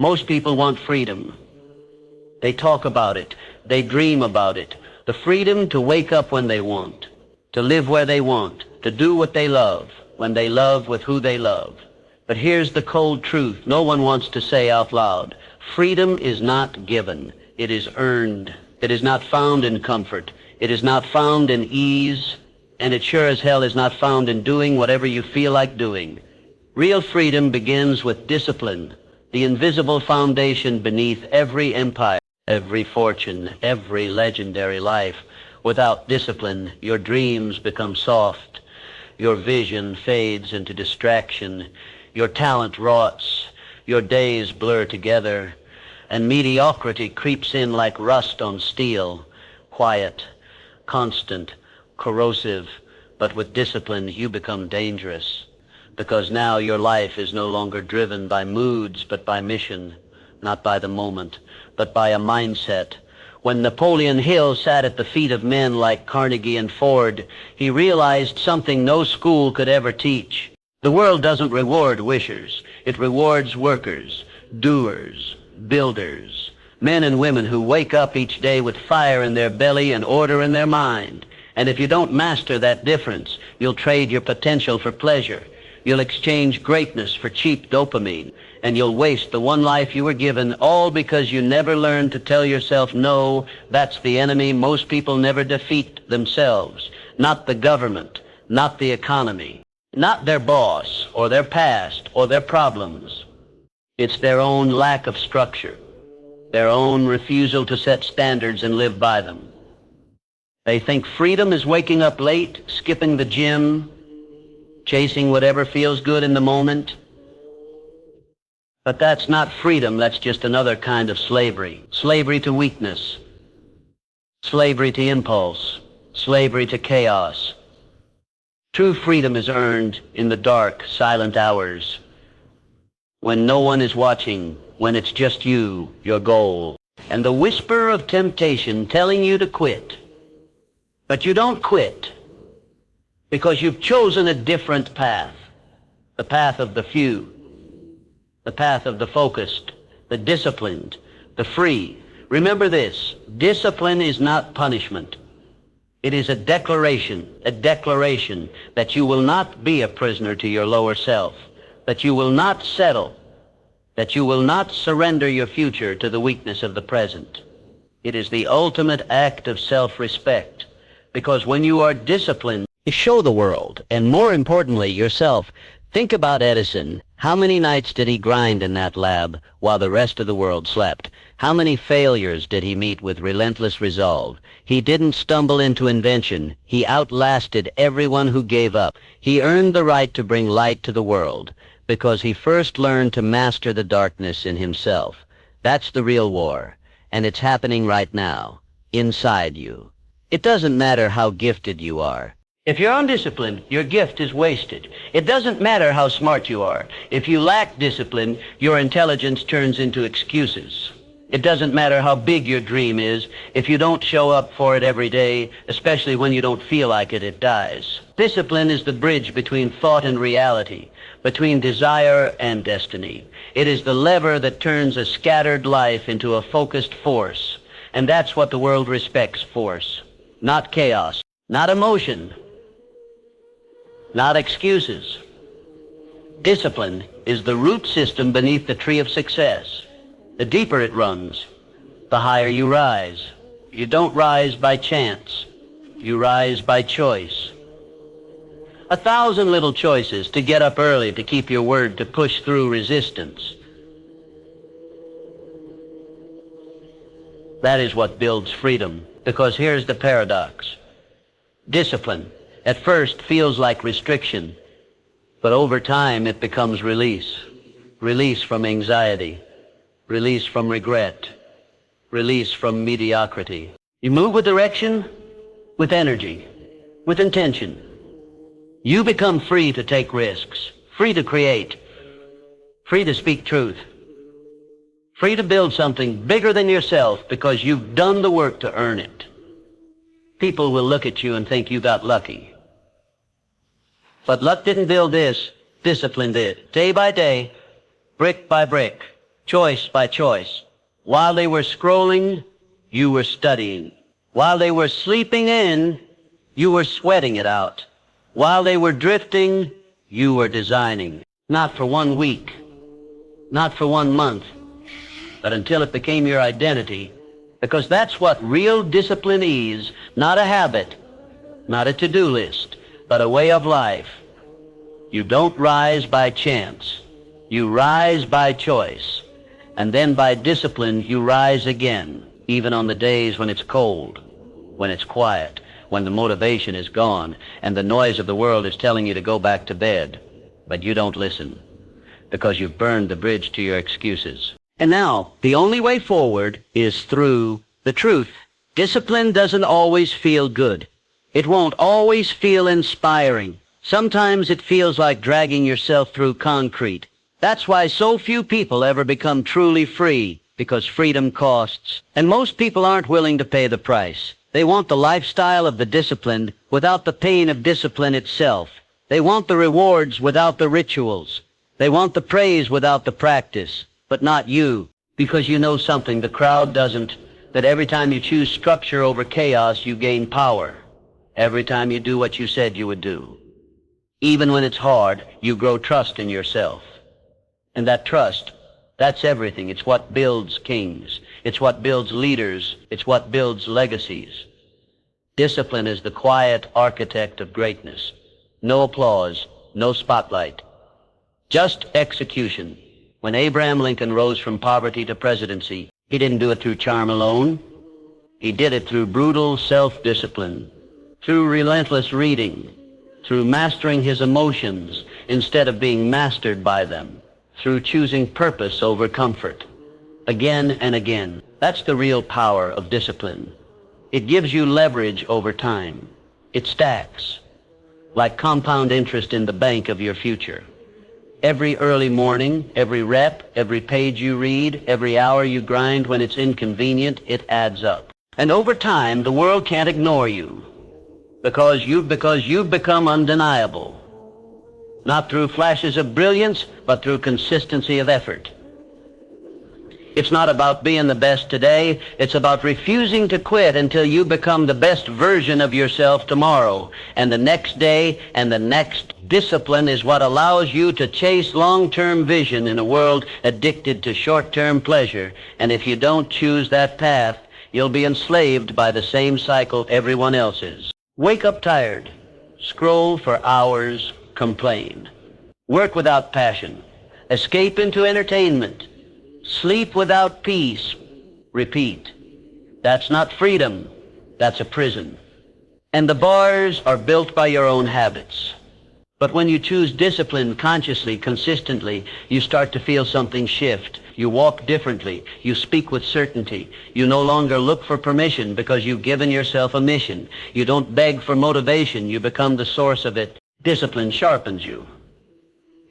Most people want freedom. They talk about it. They dream about it. The freedom to wake up when they want, to live where they want, to do what they love, when they love with who they love. But here's the cold truth no one wants to say out loud. Freedom is not given. It is earned. It is not found in comfort. It is not found in ease. And it sure as hell is not found in doing whatever you feel like doing. Real freedom begins with discipline, the invisible foundation beneath every empire, every fortune, every legendary life. Without discipline, your dreams become soft. Your vision fades into distraction. Your talent rots. Your days blur together. And mediocrity creeps in like rust on steel. Quiet, constant, corrosive. But with discipline, you become dangerous. Because now your life is no longer driven by moods, but by mission. Not by the moment, but by a mindset. When Napoleon Hill sat at the feet of men like Carnegie and Ford, he realized something no school could ever teach. The world doesn't reward wishers. It rewards workers, doers, builders, men and women who wake up each day with fire in their belly and order in their mind. And if you don't master that difference, you'll trade your potential for pleasure. You'll exchange greatness for cheap dopamine, and you'll waste the one life you were given, all because you never learned to tell yourself no. That's the enemy most people never defeat themselves. Not the government, not the economy, not their boss or their past or their problems. It's their own lack of structure, their own refusal to set standards and live by them. They think freedom is waking up late, skipping the gym, chasing whatever feels good in the moment. But that's not freedom. That's just another kind of slavery. Slavery to weakness. Slavery to impulse. Slavery to chaos. True freedom is earned in the dark, silent hours, when no one is watching, when it's just you, your goal, and the whisper of temptation telling you to quit. But you don't quit, because you've chosen a different path, the path of the few, the path of the focused, the disciplined, the free. Remember this, discipline is not punishment. It is a declaration that you will not be a prisoner to your lower self, that you will not settle, that you will not surrender your future to the weakness of the present. It is the ultimate act of self-respect, because when you are disciplined, you show the world, and more importantly, yourself. Think about Edison. How many nights did he grind in that lab while the rest of the world slept? How many failures did he meet with relentless resolve? He didn't stumble into invention. He outlasted everyone who gave up. He earned the right to bring light to the world because he first learned to master the darkness in himself. That's the real war, and it's happening right now, inside you. It doesn't matter how gifted you are. If you're undisciplined, your gift is wasted. It doesn't matter how smart you are. If you lack discipline, your intelligence turns into excuses. It doesn't matter how big your dream is. If you don't show up for it every day, especially when you don't feel like it, it dies. Discipline is the bridge between thought and reality, between desire and destiny. It is the lever that turns a scattered life into a focused force. And that's what the world respects, force. Not chaos, not emotion, not excuses. Discipline is the root system beneath the tree of success. The deeper it runs, the higher you rise. You don't rise by chance. You rise by choice. 1,000 little choices: to get up early, to keep your word, to push through resistance. That is what builds freedom. Because here's the paradox. Discipline at first feels like restriction, but over time it becomes release. Release from anxiety, release from regret, release from mediocrity. You move with direction, with energy, with intention. You become free to take risks, free to create, free to speak truth, free to build something bigger than yourself because you've done the work to earn it. People will look at you and think you got lucky. But luck didn't build this, discipline did. Day by day, brick by brick, choice by choice. While they were scrolling, you were studying. While they were sleeping in, you were sweating it out. While they were drifting, you were designing. Not for 1 week, not for 1 month, but until it became your identity. Because that's what real discipline is, not a habit, not a to-do list, but a way of life. You don't rise by chance. You rise by choice. And then by discipline, you rise again, even on the days when it's cold, when it's quiet, when the motivation is gone, and the noise of the world is telling you to go back to bed. But you don't listen, because you've burned the bridge to your excuses. And now, the only way forward is through the truth. Discipline doesn't always feel good. It won't always feel inspiring. Sometimes it feels like dragging yourself through concrete. That's why so few people ever become truly free, because freedom costs. And most people aren't willing to pay the price. They want the lifestyle of the disciplined without the pain of discipline itself. They want the rewards without the rituals. They want the praise without the practice, but not you, because you know something the crowd doesn't, that every time you choose structure over chaos, you gain power. Every time you do what you said you would do. Even when it's hard, you grow trust in yourself. And that trust, that's everything. It's what builds kings. It's what builds leaders. It's what builds legacies. Discipline is the quiet architect of greatness. No applause, no spotlight. Just execution. When Abraham Lincoln rose from poverty to presidency, he didn't do it through charm alone. He did it through brutal self-discipline, through relentless reading, through mastering his emotions instead of being mastered by them, through choosing purpose over comfort, again and again. That's the real power of discipline. It gives you leverage over time. It stacks, like compound interest in the bank of your future. Every early morning, every rep, every page you read, every hour you grind when it's inconvenient, it adds up. And over time, the world can't ignore you, because you've become undeniable. Not through flashes of brilliance, but through consistency of effort. It's not about being the best today. It's about refusing to quit until you become the best version of yourself tomorrow. And the next day and the next. Discipline is what allows you to chase long-term vision in a world addicted to short-term pleasure. And if you don't choose that path, you'll be enslaved by the same cycle everyone else is. Wake up tired. Scroll for hours. Complain. Work without passion. Escape into entertainment. Sleep without peace. Repeat. That's not freedom. That's a prison. And the bars are built by your own habits. But when you choose discipline consciously, consistently, you start to feel something shift. You walk differently. You speak with certainty. You no longer look for permission because you've given yourself a mission. You don't beg for motivation. You become the source of it. Discipline sharpens you.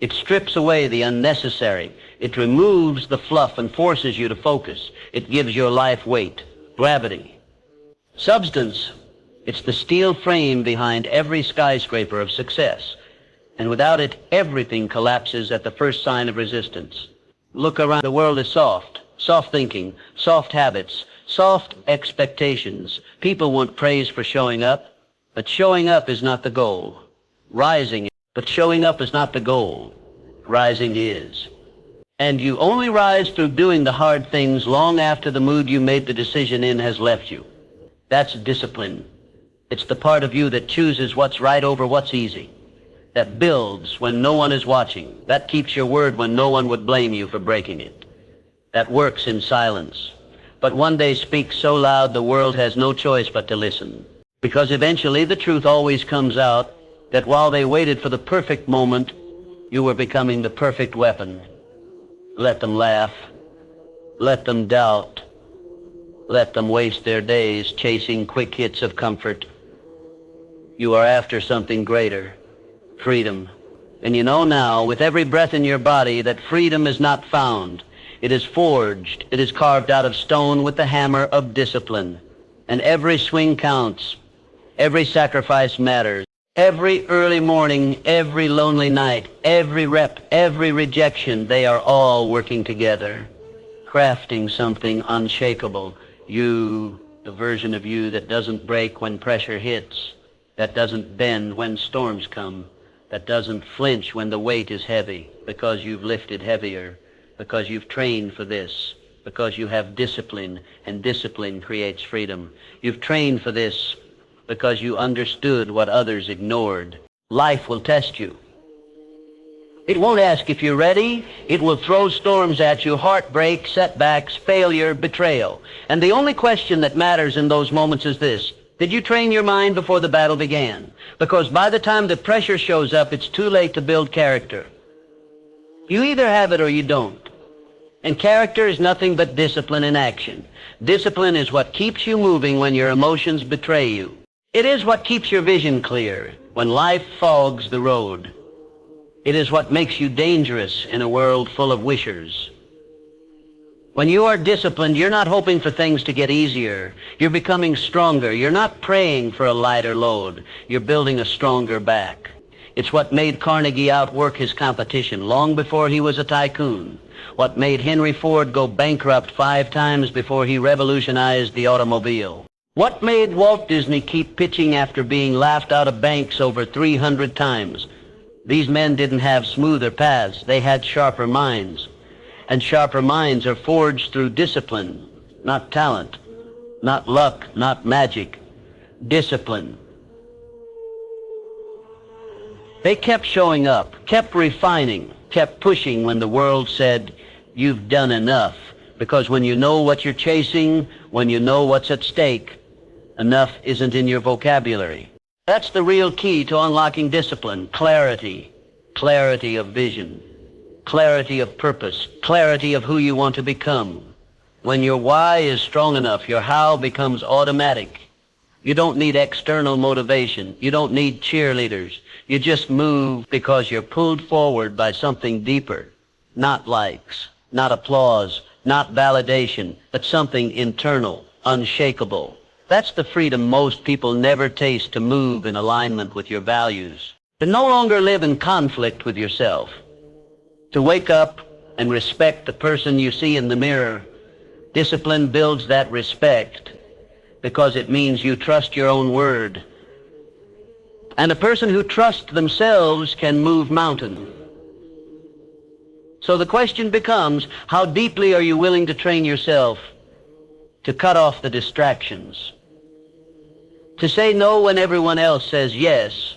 It strips away the unnecessary. It removes the fluff and forces you to focus. It gives your life weight, gravity. Substance, it's the steel frame behind every skyscraper of success. And without it, everything collapses at the first sign of resistance. Look around. The world is soft. Soft thinking, soft habits, soft expectations. People want praise for showing up, but showing up is not the goal. Rising, but showing up is not the goal. Rising is. And you only rise through doing the hard things long after the mood you made the decision in has left you. That's discipline. It's the part of you that chooses what's right over what's easy. That builds when no one is watching. That keeps your word when no one would blame you for breaking it. That works in silence. But one day speaks so loud the world has no choice but to listen. Because eventually the truth always comes out that while they waited for the perfect moment, you were becoming the perfect weapon. Let them laugh. Let them doubt. Let them waste their days chasing quick hits of comfort. You are after something greater. Freedom. And you know now, with every breath in your body, that freedom is not found. It is forged. It is carved out of stone with the hammer of discipline. And every swing counts. Every sacrifice matters. Every early morning, every lonely night, every rep, every rejection, they are all working together. crafting something unshakable. You, the version of you that doesn't break when pressure hits, that doesn't bend when storms come, that doesn't flinch when the weight is heavy, because you've lifted heavier, because you've trained for this, because you have discipline, and discipline creates freedom. You've trained for this because you understood what others ignored. Life will test you. It won't ask if you're ready. It will throw storms at you, heartbreak, setbacks, failure, betrayal. And the only question that matters in those moments is this: did you train your mind before the battle began? Because by the time the pressure shows up, it's too late to build character. You either have it or you don't. And character is nothing but discipline in action. Discipline is what keeps you moving when your emotions betray you. It is what keeps your vision clear when life fogs the road. It is what makes you dangerous in a world full of wishers. When you are disciplined, you're not hoping for things to get easier. You're becoming stronger. You're not praying for a lighter load. You're building a stronger back. It's what made Carnegie outwork his competition long before he was a tycoon. What made Henry Ford go bankrupt 5 times before he revolutionized the automobile. What made Walt Disney keep pitching after being laughed out of banks over 300 times? These men didn't have smoother paths. They had sharper minds. And sharper minds are forged through discipline, not talent, not luck, not magic. Discipline. They kept showing up, kept refining, kept pushing when the world said, "You've done enough." Because when you know what you're chasing, when you know what's at stake, enough isn't in your vocabulary. That's the real key to unlocking discipline. Clarity. Clarity of vision. Clarity of purpose. Clarity of who you want to become. When your why is strong enough, your how becomes automatic. You don't need external motivation. You don't need cheerleaders. You just move because you're pulled forward by something deeper. Not likes, not applause, not validation, but something internal, unshakable. That's the freedom most people never taste, to move in alignment with your values. To no longer live in conflict with yourself. To wake up and respect the person you see in the mirror. Discipline builds that respect because it means you trust your own word. And a person who trusts themselves can move mountains. So the question becomes, how deeply are you willing to train yourself to cut off the distractions? To say no when everyone else says yes,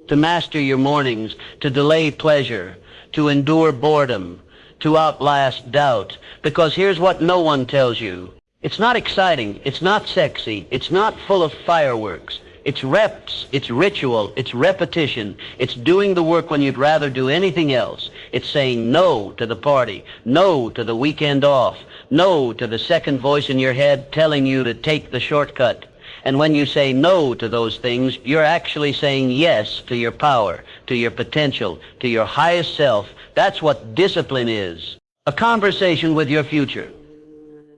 to master your mornings, to delay pleasure, to endure boredom, to outlast doubt. Because here's what no one tells you. It's not exciting, it's not sexy, it's not full of fireworks. It's reps, it's ritual, it's repetition. It's doing the work when you'd rather do anything else. It's saying no to the party, no to the weekend off, no to the second voice in your head telling you to take the shortcut. And when you say no to those things, you're actually saying yes to your power, to your potential, to your highest self. That's what discipline is. A conversation with your future.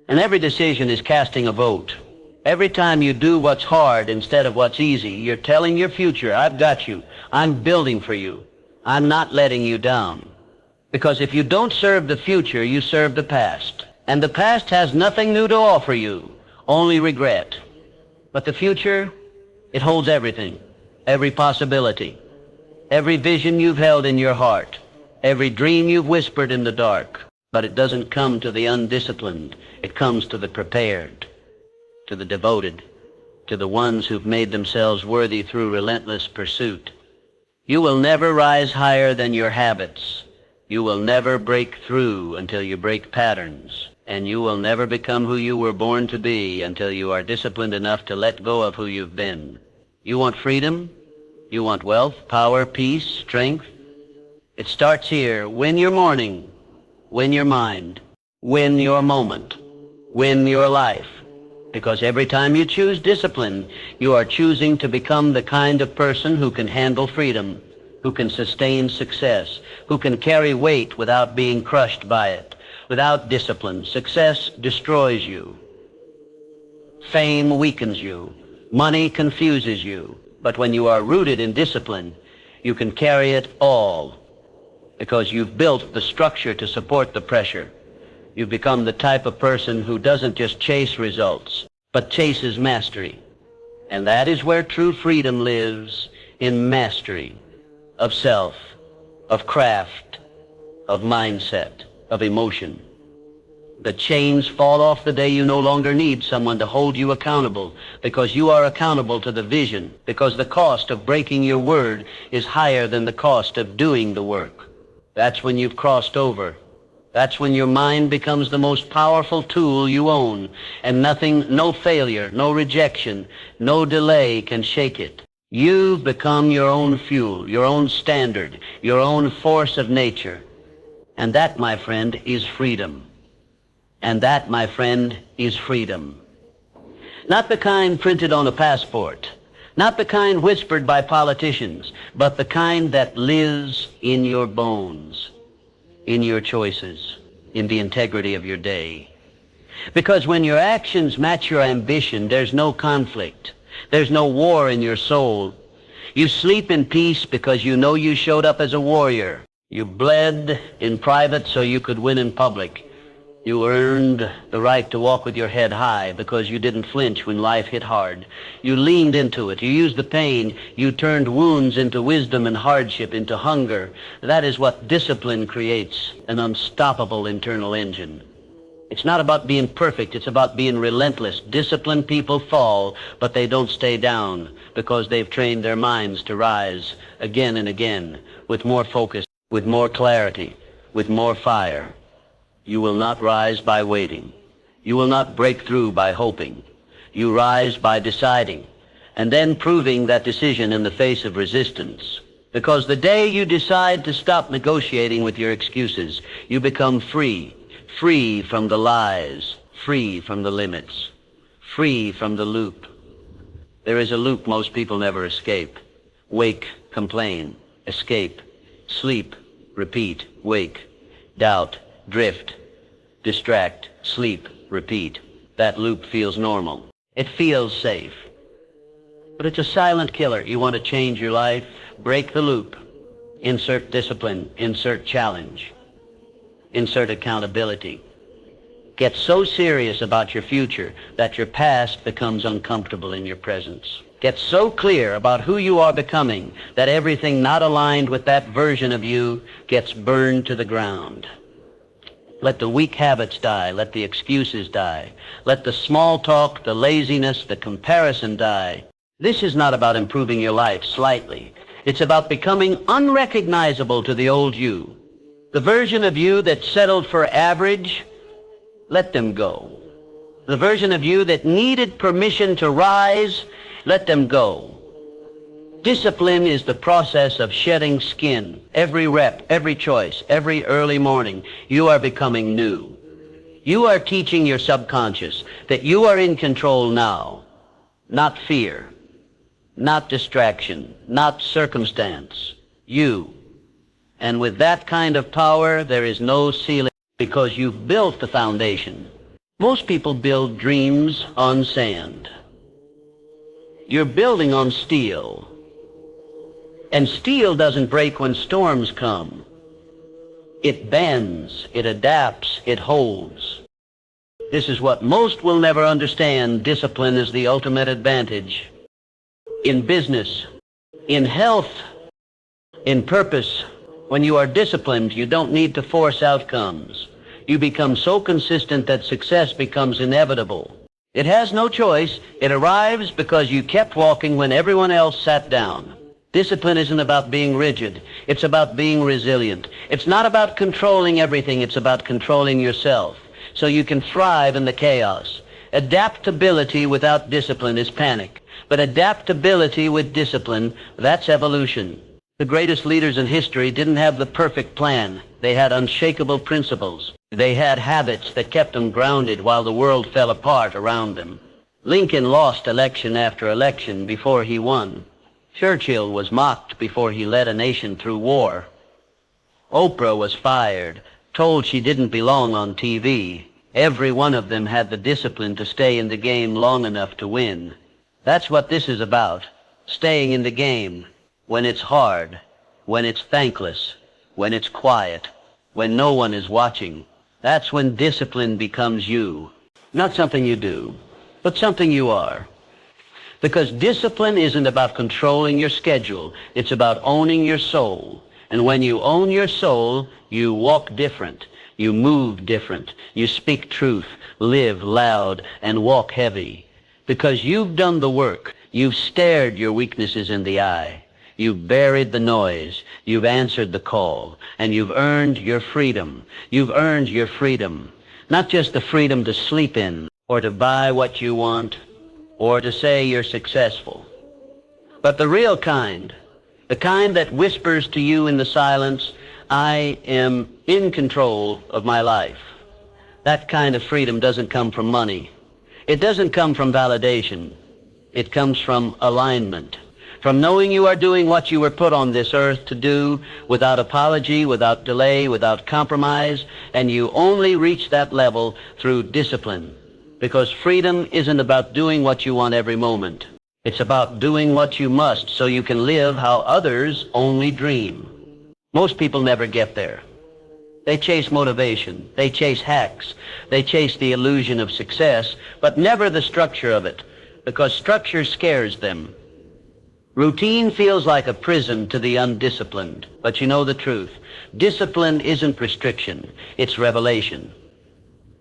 And every decision is casting a vote. Every time you do what's hard instead of what's easy, you're telling your future, I've got you. I'm building for you. I'm not letting you down. Because if you don't serve the future, you serve the past. And the past has nothing new to offer you, only regret. But the future, it holds everything, every possibility, every vision you've held in your heart, every dream you've whispered in the dark. But it doesn't come to the undisciplined. It comes to the prepared, to the devoted, to the ones who've made themselves worthy through relentless pursuit. You will never rise higher than your habits. You will never break through until you break patterns. And you will never become who you were born to be until you are disciplined enough to let go of who you've been. You want freedom? You want wealth, power, peace, strength? It starts here. Win your morning. Win your mind. Win your moment. Win your life. Because every time you choose discipline, you are choosing to become the kind of person who can handle freedom, who can sustain success, who can carry weight without being crushed by it. Without discipline, success destroys you. Fame weakens you. Money confuses you. But when you are rooted in discipline, you can carry it all because you've built the structure to support the pressure. You become the type of person who doesn't just chase results, but chases mastery. And that is where true freedom lives, in mastery of self, of craft, of mindset, of emotion. The chains fall off the day you no longer need someone to hold you accountable, because you are accountable to the vision, because the cost of breaking your word is higher than the cost of doing the work. That's when you've crossed over. That's when your mind becomes the most powerful tool you own, and nothing, no failure, no rejection, no delay can shake it. You've become your own fuel, your own standard, your own force of nature. And that, my friend, is freedom. And that, my friend, is freedom. Not the kind printed on a passport, not the kind whispered by politicians, but the kind that lives in your bones, in your choices, in the integrity of your day. Because when your actions match your ambition, there's no conflict. There's no war in your soul. You sleep in peace because you know you showed up as a warrior. You bled in private so you could win in public. You earned the right to walk with your head high because you didn't flinch when life hit hard. You leaned into it. You used the pain. You turned wounds into wisdom and hardship into hunger. That is what discipline creates, an unstoppable internal engine. It's not about being perfect. It's about being relentless. Disciplined people fall, but they don't stay down because they've trained their minds to rise again and again with more focus, with more clarity, with more fire. You will not rise by waiting. You will not break through by hoping. You rise by deciding, and then proving that decision in the face of resistance. Because the day you decide to stop negotiating with your excuses, you become free. Free from the lies, free from the limits, free from the loop. There is a loop most people never escape. Wake, complain, escape, sleep, repeat, wake, doubt, drift, distract, sleep, repeat. That loop feels normal. It feels safe. But it's a silent killer. You want to change your life? Break the loop. Insert discipline. Insert challenge. Insert accountability. Get so serious about your future that your past becomes uncomfortable in your presence. Get so clear about who you are becoming that everything not aligned with that version of you gets burned to the ground. Let the weak habits die. Let the excuses die. Let the small talk, the laziness, the comparison die. This is not about improving your life slightly. It's about becoming unrecognizable to the old you. The version of you that settled for average, let them go. The version of you that needed permission to rise, let them go. Discipline is the process of shedding skin. Every rep, every choice, every early morning, you are becoming new. You are teaching your subconscious that you are in control now, not fear, not distraction, not circumstance. You. And with that kind of power, there is no ceiling because you've built the foundation. Most people build dreams on sand. You're building on steel. And steel doesn't break when storms come. It bends, it adapts, it holds. This is what most will never understand. Discipline is the ultimate advantage. In business, in health, in purpose. When you are disciplined, you don't need to force outcomes. You become so consistent that success becomes inevitable. It has no choice. It arrives because you kept walking when everyone else sat down. Discipline isn't about being rigid. It's about being resilient. It's not about controlling everything. It's about controlling yourself so you can thrive in the chaos. Adaptability without discipline is panic. But adaptability with discipline, that's evolution. The greatest leaders in history didn't have the perfect plan. They had unshakable principles. They had habits that kept them grounded while the world fell apart around them. Lincoln lost election after election before he won. Churchill was mocked before he led a nation through war. Oprah was fired, told she didn't belong on TV. Every one of them had the discipline to stay in the game long enough to win. That's what this is about, staying in the game. When it's hard, when it's thankless, when it's quiet, when no one is watching, That's when discipline becomes you. Not something you do, but something you are. Because discipline isn't about controlling your schedule. It's about owning your soul. And when you own your soul, you walk different. You move different. You speak truth, live loud, and walk heavy. Because you've done the work. You've stared your weaknesses in the eye. You've buried the noise. You've answered the call. And you've earned your freedom. You've earned your freedom. Not just the freedom to sleep in, or to buy what you want, or to say you're successful, but the real kind, the kind that whispers to you in the silence, I am in control of my life. That kind of freedom doesn't come from money. It doesn't come from validation. It comes from alignment, from knowing you are doing what you were put on this earth to do without apology, without delay, without compromise, and you only reach that level through discipline. Because freedom isn't about doing what you want every moment. It's about doing what you must so you can live how others only dream. Most people never get there. They chase motivation. They chase hacks. They chase the illusion of success, but never the structure of it, because structure scares them. Routine feels like a prison to the undisciplined, but you know the truth. Discipline isn't restriction. It's revelation.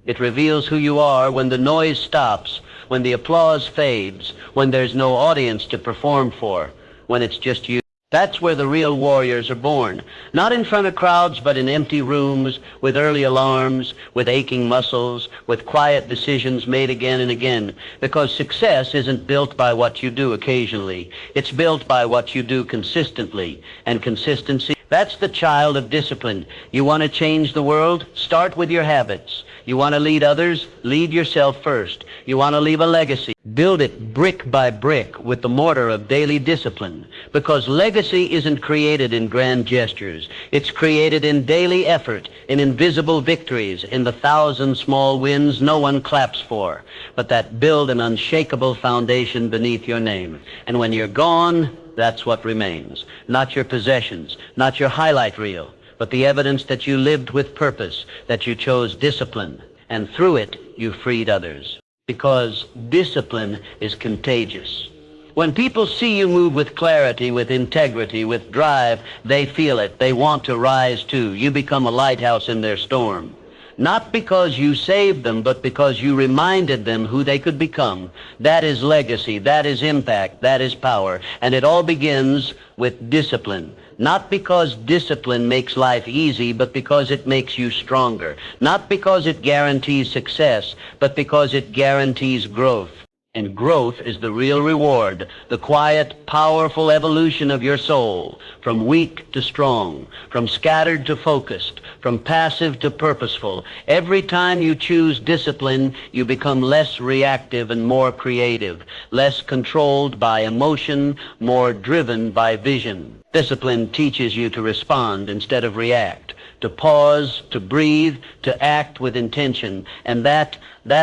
It reveals who you are when the noise stops, when the applause fades, when there's no audience to perform for, when it's just you. That's where the real warriors are born. Not in front of crowds, but in empty rooms, with early alarms, with aching muscles, with quiet decisions made again and again. Because success isn't built by what you do occasionally. It's built by what you do consistently. And consistency, that's the child of discipline. You want to change the world? Start with your habits. You want to lead others? Lead yourself first. You want to leave a legacy? Build it brick by brick with the mortar of daily discipline. Because legacy isn't created in grand gestures. It's created in daily effort, in invisible victories, in the 1,000 small wins no one claps for, but that build an unshakable foundation beneath your name. And when you're gone, that's what remains. Not your possessions, not your highlight reel, but the evidence that you lived with purpose, that you chose discipline, and through it, you freed others. Because discipline is contagious. When people see you move with clarity, with integrity, with drive, they feel it. They want to rise too. You become a lighthouse in their storm. Not because you saved them, but because you reminded them who they could become. That is legacy, that is impact, that is power. And it all begins with discipline. Not because discipline makes life easy, but because it makes you stronger. Not because it guarantees success, but because it guarantees growth. And growth is the real reward, the quiet, powerful evolution of your soul, from weak to strong, from scattered to focused, from passive to purposeful. Every time you choose discipline, you become less reactive and more creative, less controlled by emotion, more driven by vision. Discipline teaches you to respond instead of react, to pause, to breathe, to act with intention. And that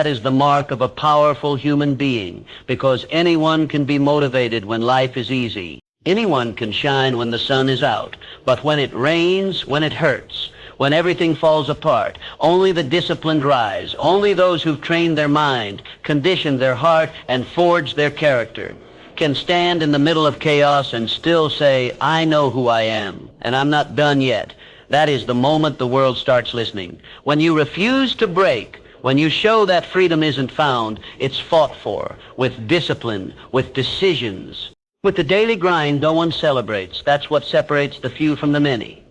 is the mark of a powerful human being, because anyone can be motivated when life is easy. Anyone can shine when the sun is out. But when it rains, when it hurts, when everything falls apart, only the disciplined rise. Only those who've trained their mind, conditioned their heart, and forged their character can stand in the middle of chaos and still say, I know who I am, and I'm not done yet. That is the moment the world starts listening. When you refuse to break, when you show that freedom isn't found, it's fought for, with discipline, with decisions. With the daily grind, no one celebrates. That's what separates the few from the many,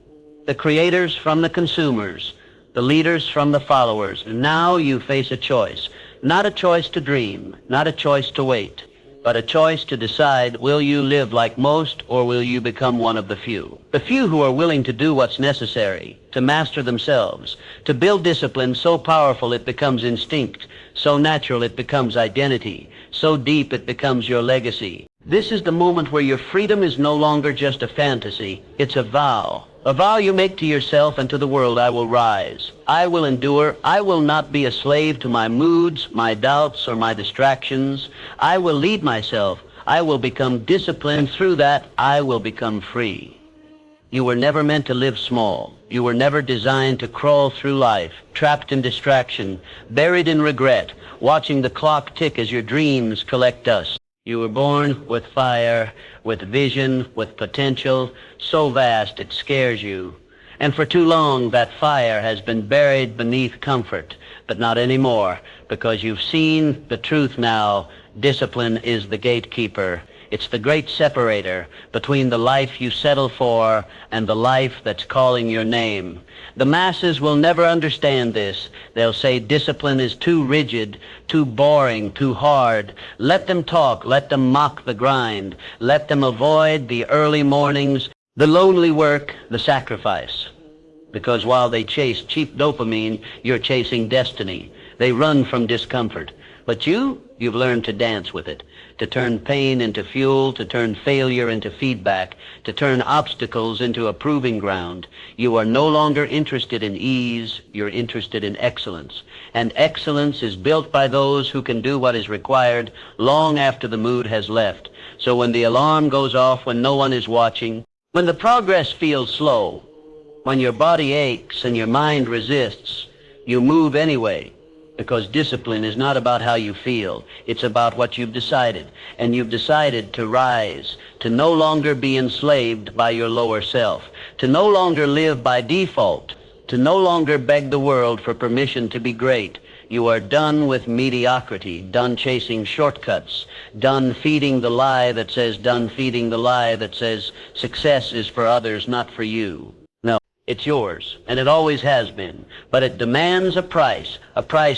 the creators from the consumers, the leaders from the followers. Now you face a choice. Not a choice to dream, not a choice to wait, but a choice to decide, will you live like most, or will you become one of the few? The few who are willing to do what's necessary, to master themselves, to build discipline so powerful it becomes instinct, so natural it becomes identity, so deep it becomes your legacy. This is the moment where your freedom is no longer just a fantasy, it's a vow. A vow you make to yourself and to the world. I will rise. I will endure. I will not be a slave to my moods, my doubts, or my distractions. I will lead myself. I will become disciplined. Through that, I will become free. You were never meant to live small. You were never designed to crawl through life, trapped in distraction, buried in regret, watching the clock tick as your dreams collect dust. You were born with fire, with vision, with potential, so vast it scares you. And for too long that fire has been buried beneath comfort, but not anymore, because you've seen the truth now. Discipline is the gatekeeper. It's the great separator between the life you settle for and the life that's calling your name. The masses will never understand this. They'll say discipline is too rigid, too boring, too hard. Let them talk. Let them mock the grind. Let them avoid the early mornings, the lonely work, the sacrifice. Because while they chase cheap dopamine, you're chasing destiny. They run from discomfort. But you've learned to dance with it, to turn pain into fuel, to turn failure into feedback, to turn obstacles into a proving ground. You are no longer interested in ease, you're interested in excellence. And excellence is built by those who can do what is required long after the mood has left. So when the alarm goes off, when no one is watching, when the progress feels slow, when your body aches and your mind resists, you move anyway. Because discipline is not about how you feel. It's about what you've decided. And you've decided to rise, to no longer be enslaved by your lower self, to no longer live by default, to no longer beg the world for permission to be great. You are done with mediocrity, done chasing shortcuts, done feeding the lie that says success is for others, not for you. It's yours, and it always has been, but it demands a price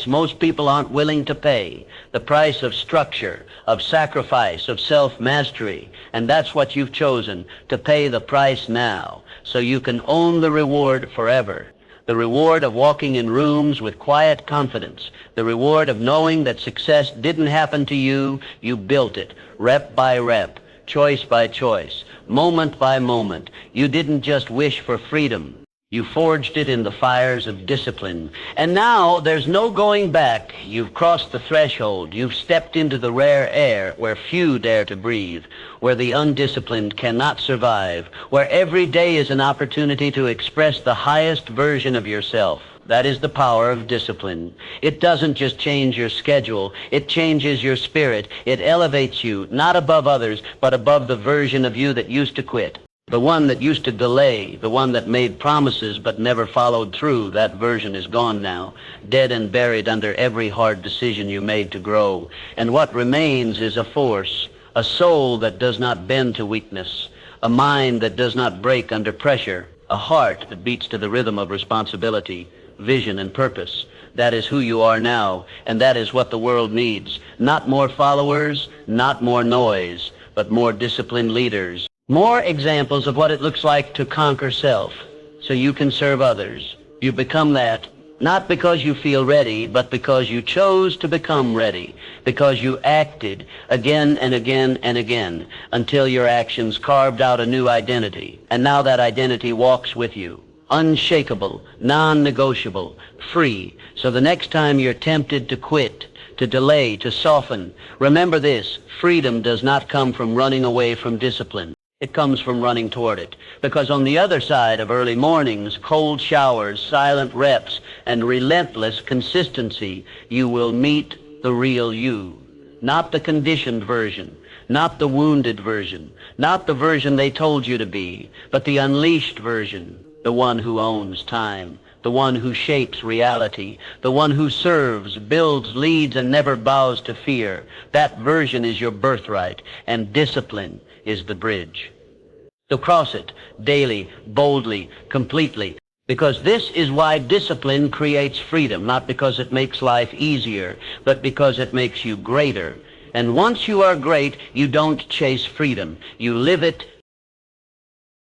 most people aren't willing to pay, the price of structure, of sacrifice, of self-mastery, and that's what you've chosen, to pay the price now, so you can own the reward forever. The reward of walking in rooms with quiet confidence, the reward of knowing that success didn't happen to you, you built it, rep by rep, choice by choice, moment by moment. You didn't just wish for freedom. You forged it in the fires of discipline. And now there's no going back. You've crossed the threshold. You've stepped into the rare air where few dare to breathe, where the undisciplined cannot survive, where every day is an opportunity to express the highest version of yourself. That is the power of discipline. It doesn't just change your schedule. It changes your spirit. It elevates you, not above others, but above the version of you that used to quit. The one that used to delay, the one that made promises but never followed through, that version is gone now, dead and buried under every hard decision you made to grow. And what remains is a force, a soul that does not bend to weakness, a mind that does not break under pressure, a heart that beats to the rhythm of responsibility, vision, and purpose. That is who you are now, and that is what the world needs. Not more followers, not more noise, but more disciplined leaders. More examples of what it looks like to conquer self, so you can serve others. You become that, not because you feel ready, but because you chose to become ready, because you acted again and again and again, until your actions carved out a new identity. And now that identity walks with you, unshakable, non-negotiable, free. So the next time you're tempted to quit, to delay, to soften, remember this: freedom does not come from running away from discipline. It comes from running toward it. Because on the other side of early mornings, cold showers, silent reps, and relentless consistency, you will meet the real you. Not the conditioned version, not the wounded version, not the version they told you to be, but the unleashed version, the one who owns time, the one who shapes reality, the one who serves, builds, leads, and never bows to fear. That version is your birthright, and discipline is the bridge. So cross it daily, boldly, completely, because this is why discipline creates freedom, not because it makes life easier, but because it makes you greater. And once you are great, you don't chase freedom. You live it,